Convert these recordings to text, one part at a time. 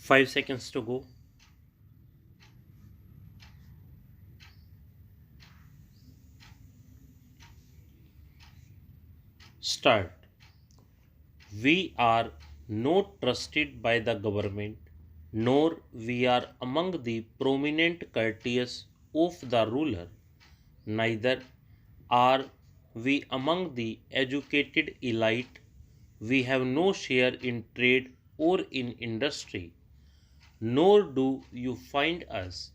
5 seconds to go. Start. We are not trusted by the government, nor we are among the prominent courtiers of the ruler, neither are we among the educated elite. We have no share in trade or in industry, nor do you find us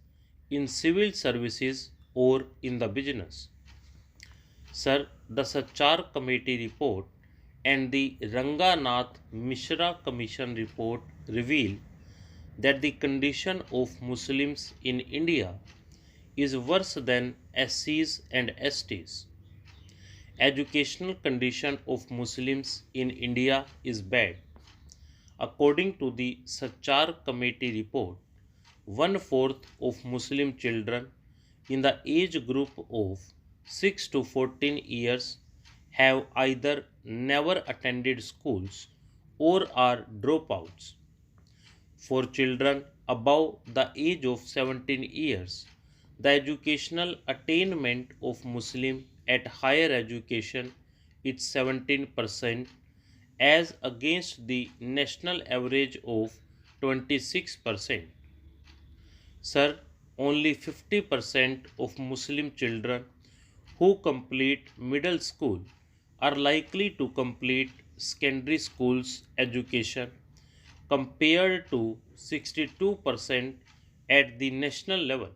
in civil services or in the business. Sir, the Sachar Committee report and the Ranganath Mishra Commission report reveal that the condition of Muslims in India is worse than SCs and STs. Educational condition of Muslims in India is bad. According to the Sachar Committee report, one-fourth of Muslim children in the age group of 6 to 14 years have either never attended schools or are dropouts. For children above the age of 17 years, the educational attainment of Muslim at higher education is 17% as against the national average of 26%. Sir, only 50% of Muslim children who complete middle school are likely to complete secondary school's education compared to 62% at the national level.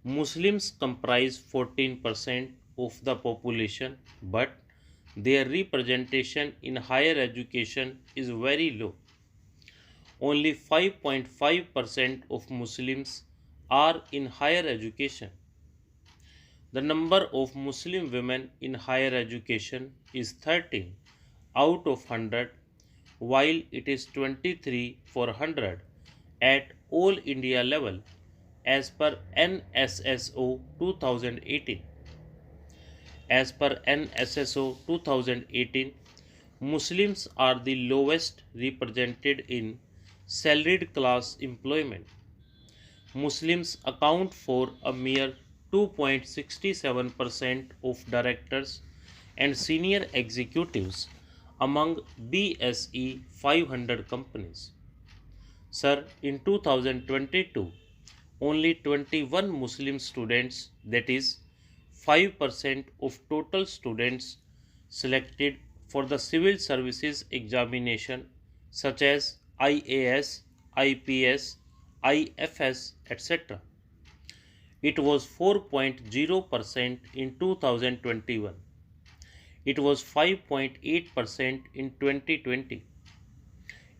Muslims comprise 14% of the population, but their representation in higher education is very low. Only 5.5% of Muslims are in higher education. The number of Muslim women in higher education is 13 out of 100, while it is 23 for 100 at all India level as per NSSO 2018. As per NSSO 2018, Muslims are the lowest represented in salaried class employment. Muslims account for a mere 2.67% of directors and senior executives among BSE 500 companies. Sir, in 2022, only 21 Muslim students, that is 5% of total students selected for the civil services examination such as IAS, IPS, IFS, etc. It was 4.0% in 2021. It was 5.8% in 2020.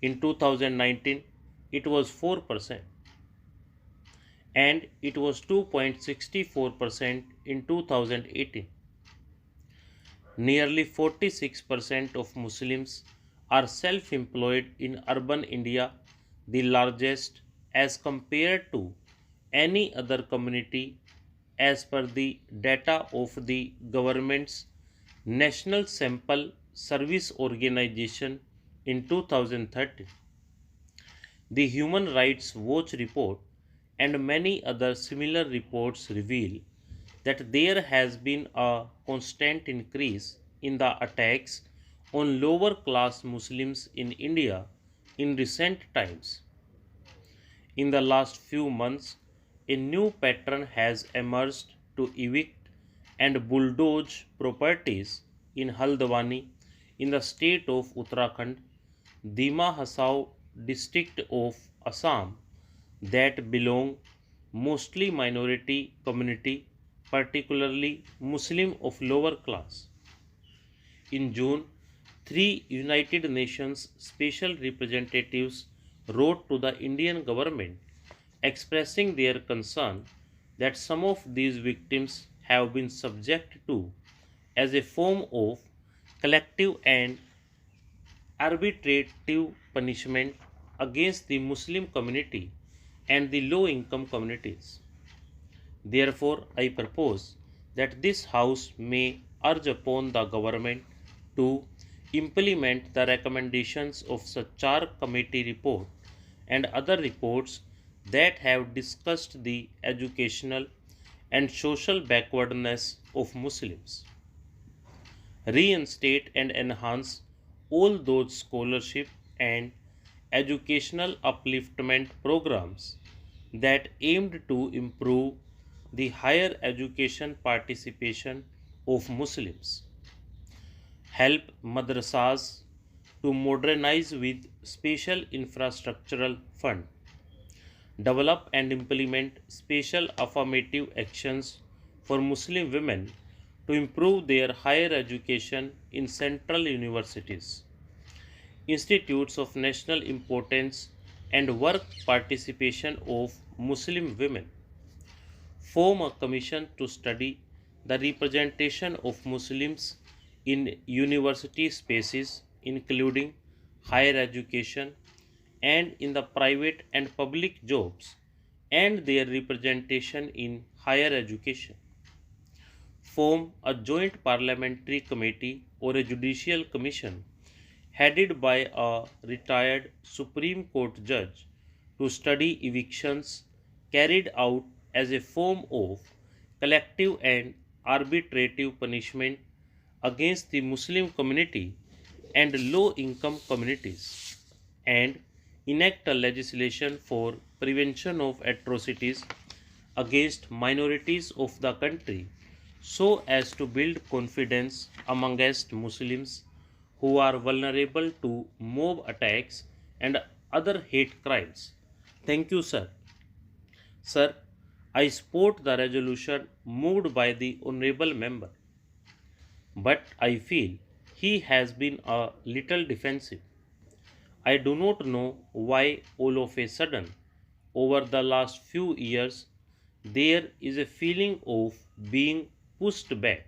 In 2019, it was 4% and it was 2.64% in 2018. Nearly 46% of Muslims are self-employed in urban India, the largest as compared to any other community as per the data of the government's National Sample Service Organization in 2013. The Human Rights Watch report and many other similar reports reveal that there has been a constant increase in the attacks on lower class Muslims in India in recent times. In the last few months, a new pattern has emerged to evict and bulldoze properties in Haldwani in the state of Uttarakhand, Dima Hasao district of Assam that belong mostly minority community, particularly Muslim of lower class. In June, three United Nations special representatives wrote to the Indian government expressing their concern that some of these victims have been subject to as a form of collective and arbitrative punishment against the Muslim community and the low income communities. Therefore, I propose that this House may urge upon the government to implement the recommendations of Sachar Committee report and other reports that have discussed the educational and social backwardness of Muslims. Reinstate and enhance all those scholarship and educational upliftment programs that aimed to improve the higher education participation of Muslims. Help madrasas to modernize with special infrastructural fund. Develop and implement special affirmative actions for Muslim women to improve their higher education in central universities, institutes of national importance, and work participation of Muslim women. Form a commission to study the representation of Muslims in university spaces, including higher education, and in the private and public jobs, and their representation in higher education. Form a joint parliamentary committee or a judicial commission headed by a retired Supreme Court judge to study evictions carried out as a form of collective and arbitrative punishment against the Muslim community and low income communities, and enact a legislation for prevention of atrocities against minorities of the country so as to build confidence amongst Muslims who are vulnerable to mob attacks and other hate crimes. Thank you, sir. Sir, I support the resolution moved by the honorable member, but I feel he has been a little defensive. I do not know why all of a sudden, over the last few years, there is a feeling of being pushed back.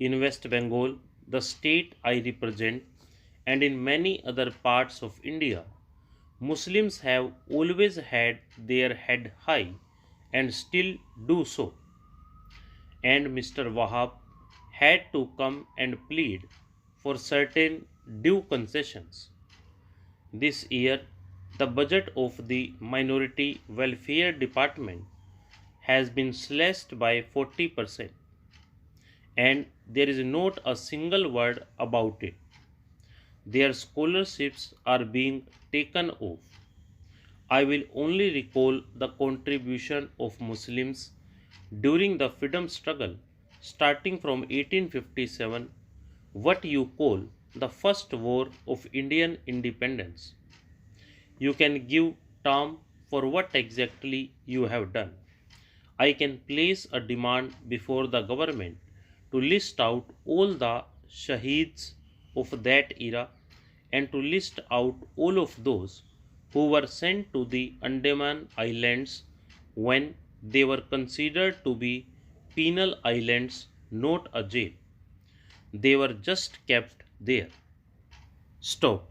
In West Bengal, the state I represent, and in many other parts of India, Muslims have always had their head high and still do so. And Mr. Wahab had to come and plead for certain due concessions. This year, the budget of the Minority Welfare Department has been slashed by 40%, and there is not a single word about it. Their scholarships are being taken off. I will only recall the contribution of Muslims during the freedom struggle starting from 1857, what you call the first war of Indian independence. You can give term for what exactly you have done. I can place a demand before the government to list out all the shaheeds of that era and to list out all of those who were sent to the Andaman Islands when they were considered to be penal islands, not a jail. They were just kept there. Stop.